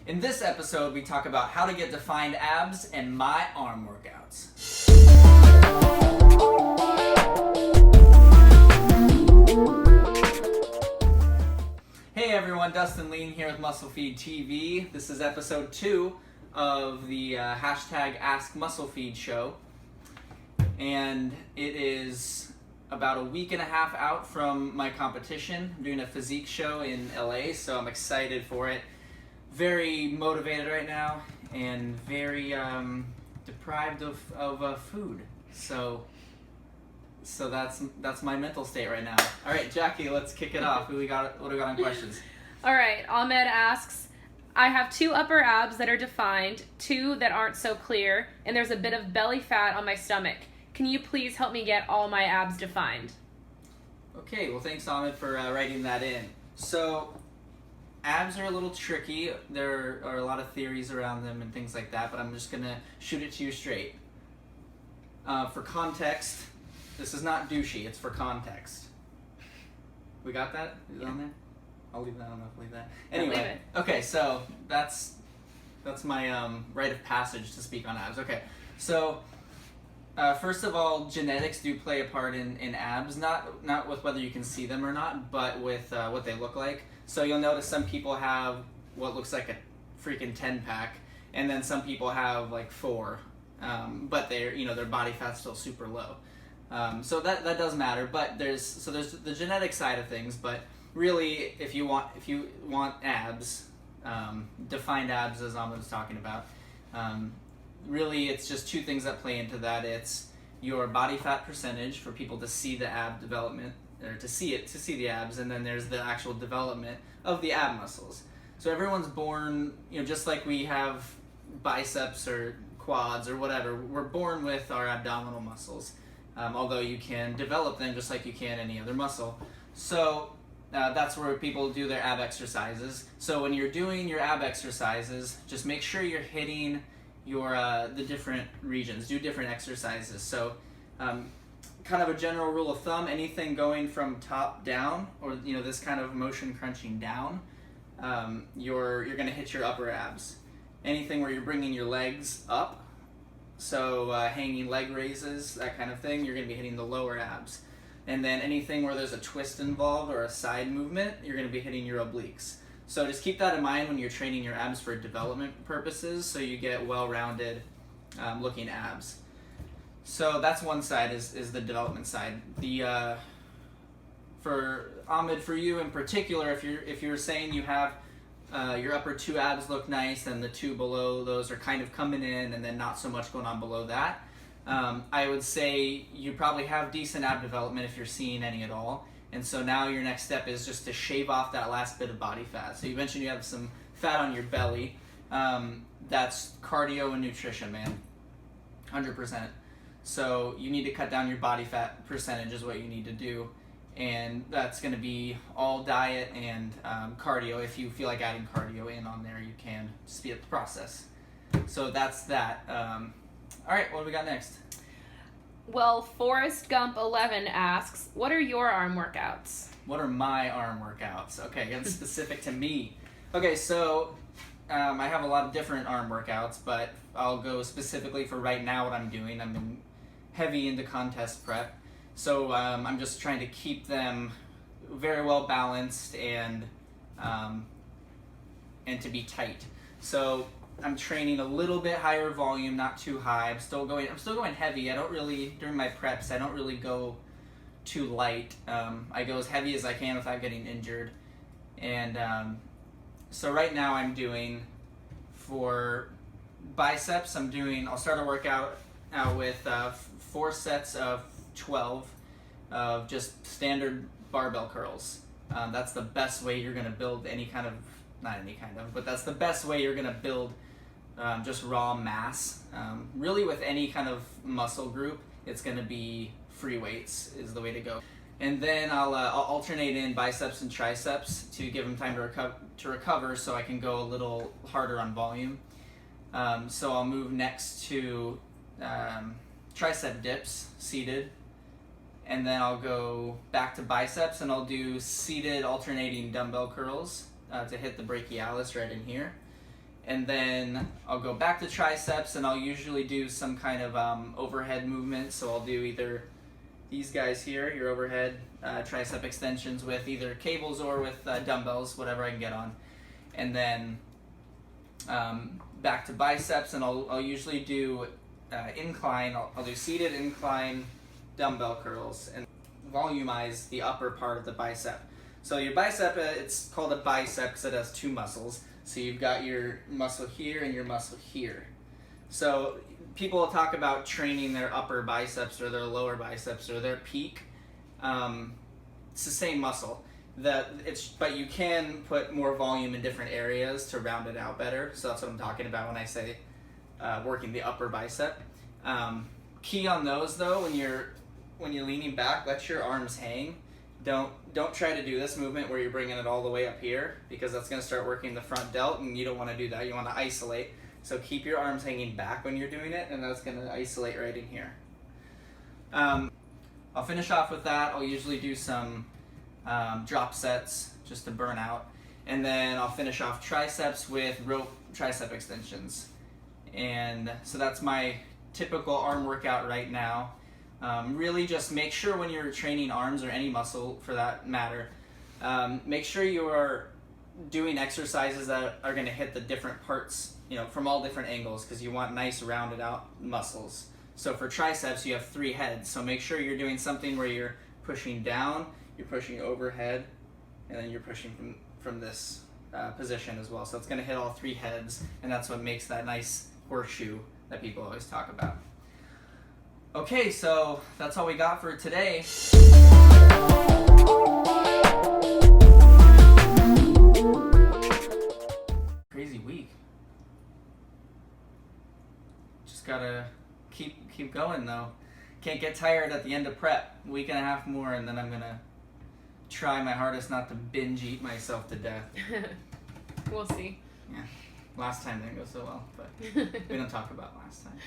In this episode, we talk about how to get defined abs and my arm workouts. Hey everyone, Dustin Lien here with MuscleFeed TV. This is episode 2 of the hashtag Ask MuscleFeed show. And it is about a week and a half out from my competition. I'm doing a physique show in LA, so I'm excited for it. Very motivated right now and very deprived of food. So that's my mental state right now. All right, Jackie, let's kick it off. What do we got on questions? All right, Ahmed asks, I have 2 upper abs that are defined, 2 that aren't so clear, and there's a bit of belly fat on my stomach. Can you please help me get all my abs defined? Okay, well thanks Ahmed for writing that in. So abs are a little tricky. There are a lot of theories around them and things like that, but I'm just gonna shoot it to you straight. For context, this is not douchey, it's for context. We got that? Is it on there? I'll leave that, I don't know if I'll leave that. Anyway, okay, so that's my rite of passage to speak on abs. Okay, so first of all, genetics do play a part in abs, not with whether you can see them or not, but with what they look like. So you'll notice some people have what looks like a freaking 10-pack, and then some people have like 4, but their body fat's still super low. So that does matter, but there's the genetic side of things, but really if you want abs, defined abs as Ahmed was talking about, really it's just 2 things that play into that. It's your body fat percentage for people to see the ab development, or to see the abs, and then there's the actual development of the ab muscles. So everyone's born, just like we have biceps or quads or whatever, we're born with our abdominal muscles. Although you can develop them just like you can any other muscle. So that's where people do their ab exercises. So when you're doing your ab exercises, just make sure you're hitting your the different regions. Do different exercises. So kind of a general rule of thumb, anything going from top down, or this kind of motion crunching down, you're going to hit your upper abs. Anything where you're bringing your legs up, so hanging leg raises, that kind of thing, you're going to be hitting the lower abs. And then anything where there's a twist involved or a side movement, you're going to be hitting your obliques. So just keep that in mind when you're training your abs for development purposes, so you get well-rounded looking abs. So that's one side, is the development side. For Ahmed, for you in particular, if you're saying you have your upper 2 abs look nice, and the 2 below those are kind of coming in, and then not so much going on below that, I would say you probably have decent ab development if you're seeing any at all. And so now your next step is just to shave off that last bit of body fat. So you mentioned you have some fat on your belly. That's cardio and nutrition, man. 100%. So you need to cut down your body fat percentage is what you need to do. And that's going to be all diet and cardio. If you feel like adding cardio in on there, you can speed up the process. So that's that. All right, what do we got next? Well, Forrest Gump 11 asks, what are your arm workouts? What are my arm workouts? Okay, getting specific to me. Okay, so I have a lot of different arm workouts, but I'll go specifically for right now what I'm doing. I'm heavy into contest prep. So I'm just trying to keep them very well balanced and to be tight. So I'm training a little bit higher volume, not too high. I'm still going heavy. During my preps, I don't really go too light. I go as heavy as I can without getting injured. And so right now I'm doing, for biceps, I'll start a workout out with 4 sets of 12 of just standard barbell curls. That's the best way you're going to build but that's the best way you're going to build just raw mass. Really with any kind of muscle group, it's going to be free weights is the way to go. And then I'll alternate in biceps and triceps to give them time to recover so I can go a little harder on volume. So I'll move next to tricep dips, seated, and then I'll go back to biceps and I'll do seated alternating dumbbell curls to hit the brachialis right in here. And then I'll go back to triceps, and I'll usually do some kind of overhead movement. So I'll do either these guys here, your overhead tricep extensions with either cables or with dumbbells, whatever I can get on. And then back to biceps, and I'll usually do incline. I'll do seated incline dumbbell curls and volumize the upper part of the bicep. So your bicep, it's called a bicep because it has two muscles. So you've got your muscle here and your muscle here. So people will talk about training their upper biceps or their lower biceps or their peak. It's the same muscle. But you can put more volume in different areas to round it out better. So that's what I'm talking about when I say working the upper bicep. Key on those though, when you're leaning back, let your arms hang. Don't try to do this movement where you're bringing it all the way up here, because that's going to start working the front delt, and you don't want to do that. You want to isolate. So keep your arms hanging back when you're doing it, and that's going to isolate right in here. I'll finish off with that. I'll usually do some drop sets just to burn out, and then I'll finish off triceps with rope tricep extensions. And so that's my typical arm workout right now. Really just make sure when you're training arms or any muscle for that matter, make sure you are doing exercises that are going to hit the different parts, from all different angles, because you want nice rounded out muscles. So for triceps, you have 3 heads. So make sure you're doing something where you're pushing down, you're pushing overhead, and then you're pushing from this position as well. So it's going to hit all 3 heads, and that's what makes that nice horseshoe that people always talk about. Okay, so that's all we got for today. Crazy week. Just gotta keep going though. Can't get tired at the end of prep. A week and a half more, and then I'm gonna try my hardest not to binge eat myself to death. We'll see. Yeah. Last time didn't go so well, but we don't talk about last time.